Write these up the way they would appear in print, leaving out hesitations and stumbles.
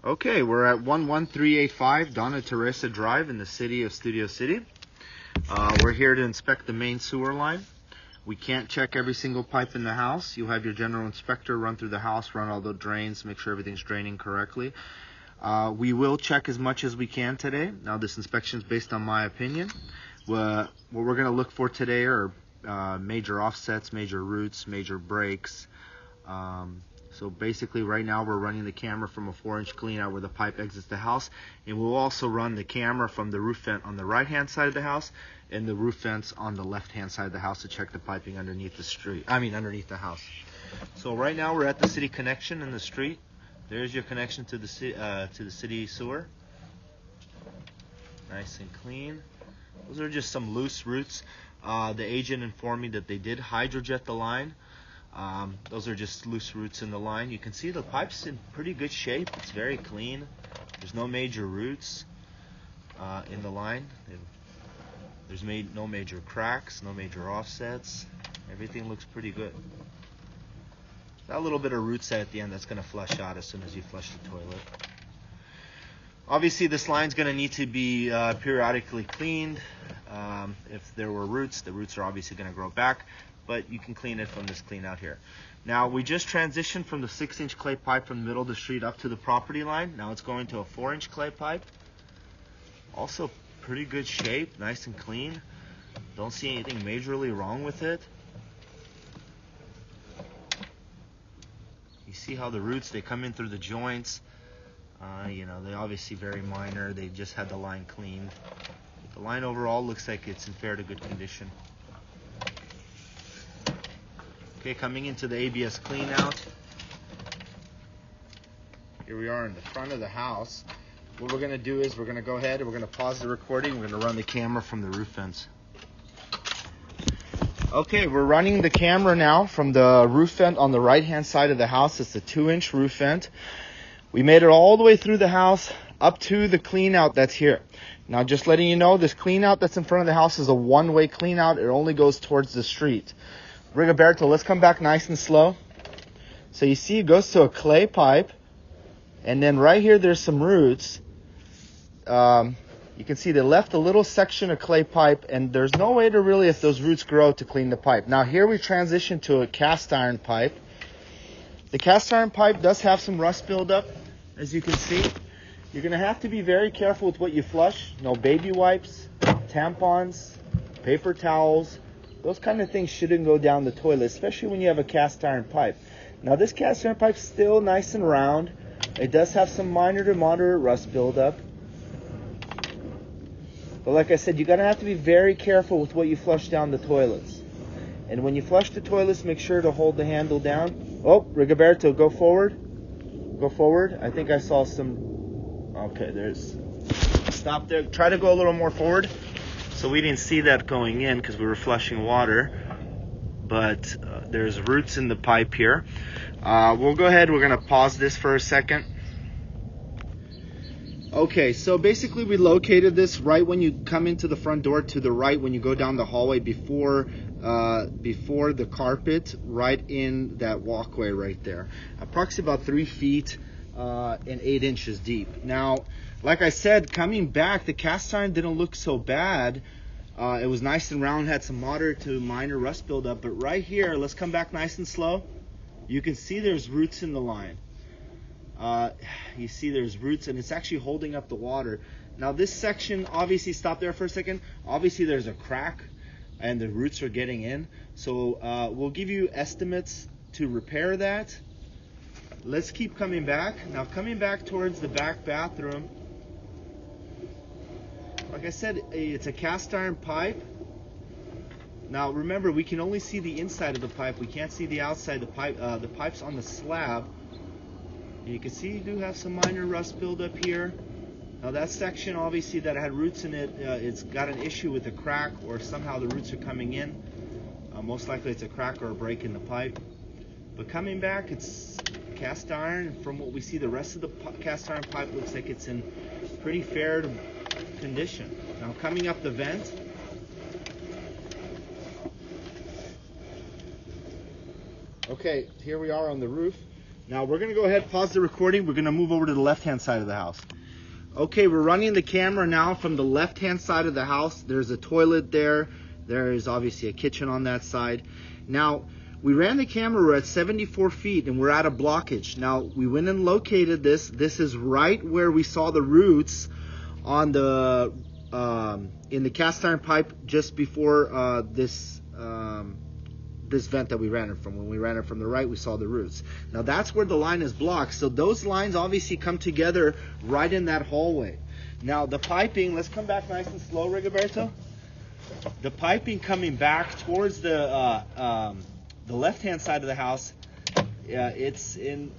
Okay, we're at 11385 Dona Terrsa Drive in the city of Studio City. We're here to inspect the main sewer line. We can't check every single pipe in the house. You'll have your general inspector run through the house, run all the drains, make sure everything's draining correctly. We will check as much as we can today. Now, this inspection is based on my opinion. What we're going to look for today are major offsets, major roots, major breaks. So basically right now we're running the camera from a 4-inch clean out where the pipe exits the house, and we'll also run the camera from the roof vent on the right hand side of the house and the roof vents on the left hand side of the house to check the piping underneath underneath the house. So right now we're at the city connection in the street. There's your connection to the city sewer. Nice and clean. Those are just some loose roots. The agent informed me that they did hydrojet the line. Those are just loose roots in the line. You can see the pipe's in pretty good shape. It's very clean. There's no major roots in the line. There's no major cracks, no major offsets. Everything looks pretty good. That little bit of root set at the end that's going to flush out as soon as you flush the toilet. Obviously, this line's going to need to be periodically cleaned. If there were roots, the roots are obviously going to grow back, but you can clean it from this clean out here. Now, we just transitioned from the 6-inch clay pipe from the middle of the street up to the property line. Now it's going to a 4-inch clay pipe. Also pretty good shape, nice and clean. Don't see anything majorly wrong with it. You see how the roots, they come in through the joints. They're obviously very minor. They just had the line cleaned. The line overall looks like it's in fair to good condition. Okay, coming into the ABS clean out. Here we are in the front of the house. What we're going to do is we're going to go ahead and we're going to pause the recording. We're going to run the camera from the roof vents. Okay, we're running the camera now from the roof vent on the right hand side of the house. It's a 2-inch roof vent. We made it all the way through the house up to the clean out that's here. Now, just letting you know, this clean out that's in front of the house is a one-way clean out. It only goes towards the street. Rigoberto, let's come back nice and slow. So you see it goes to a clay pipe, and then right here there's some roots. You can see they left a little section of clay pipe, and there's no way to really, if those roots grow, to clean the pipe. Now here we transition to a cast iron pipe. The cast iron pipe does have some rust buildup, as you can see. You're going to have to be very careful with what you flush. No baby wipes, tampons, paper towels. Those kind of things shouldn't go down the toilet, especially when you have a cast iron pipe. Now this cast iron pipe's still nice and round. It does have some minor to moderate rust buildup. But like I said, you're going to have to be very careful with what you flush down the toilets. And when you flush the toilets, make sure to hold the handle down. Oh, Rigoberto, go forward. Go forward. I think I saw some... Okay, there's... Stop there. Try to go a little more forward. So we didn't see that going in because we were flushing water. But there's roots in the pipe here. We'll go ahead. We're going to pause this for a second. Okay, so basically we located this right when you come into the front door, to the right when you go down the hallway, before the carpet, right in that walkway right there. Approximately about 3 feet and 8 inches deep. Now, like I said, coming back, the cast iron didn't look so bad. It was nice and round, had some moderate to minor rust buildup. But right here, let's come back nice and slow. You can see there's roots in the line. You see there's roots, and it's actually holding up the water. Now this section, obviously, stop there for a second. Obviously there's a crack and the roots are getting in. So we'll give you estimates to repair that. Let's keep coming back. Now coming back towards the back bathroom. Like I said, it's a cast iron pipe. Now remember, we can only see the inside of the pipe. We can't see the outside. The pipe's on the slab. You can see you do have some minor rust buildup here. Now that section, obviously, that had roots in it, it's got an issue with a crack, or somehow the roots are coming in. Most likely it's a crack or a break in the pipe. But coming back, it's cast iron. From what we see, the rest of the cast iron pipe looks like it's in pretty fair condition. Now coming up the vent. Okay, here we are on the roof. Now we're going to go ahead, pause the recording. We're going to move over to the left-hand side of the house. Okay, we're running the camera now from the left-hand side of the house. There's a toilet there. There is obviously a kitchen on that side. Now, we ran the camera, we're at 74 feet and we're at a blockage. Now, we went and located this. This is right where we saw the roots on the in the cast iron pipe just before this vent that we ran it from. When we ran it from the right, we saw the roots. Now that's where the line is blocked. So those lines obviously come together right in that hallway. Now the piping, let's come back nice and slow, Rigoberto. The piping coming back towards the left-hand side of the house, it's in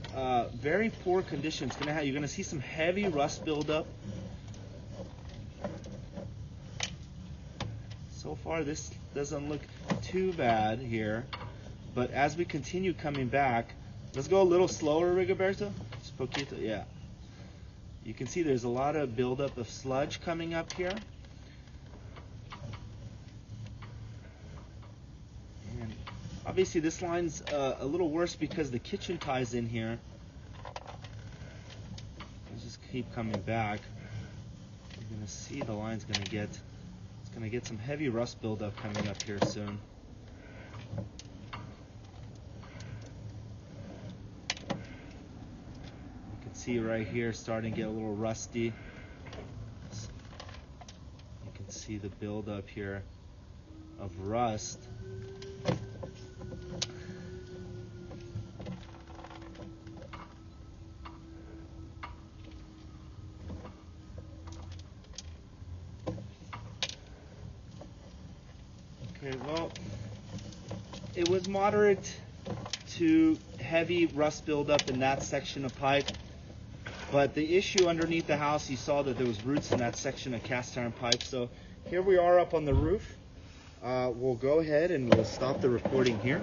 very poor condition. You're gonna see some heavy rust buildup. So far, this doesn't look too bad here, but as we continue coming back, let's go a little slower, Rigoberto. Just poquito, yeah. You can see there's a lot of buildup of sludge coming up here. And obviously, this line's a little worse because the kitchen ties in here. Let's just keep coming back. You're gonna see the line's gonna get. Gonna get some heavy rust buildup coming up here soon. You can see right here starting to get a little rusty. You can see the buildup here of rust. Okay, well, it was moderate to heavy rust buildup in that section of pipe, but the issue underneath the house, you saw that there was roots in that section of cast iron pipe. So here we are up on the roof. We'll go ahead and we'll stop the recording here.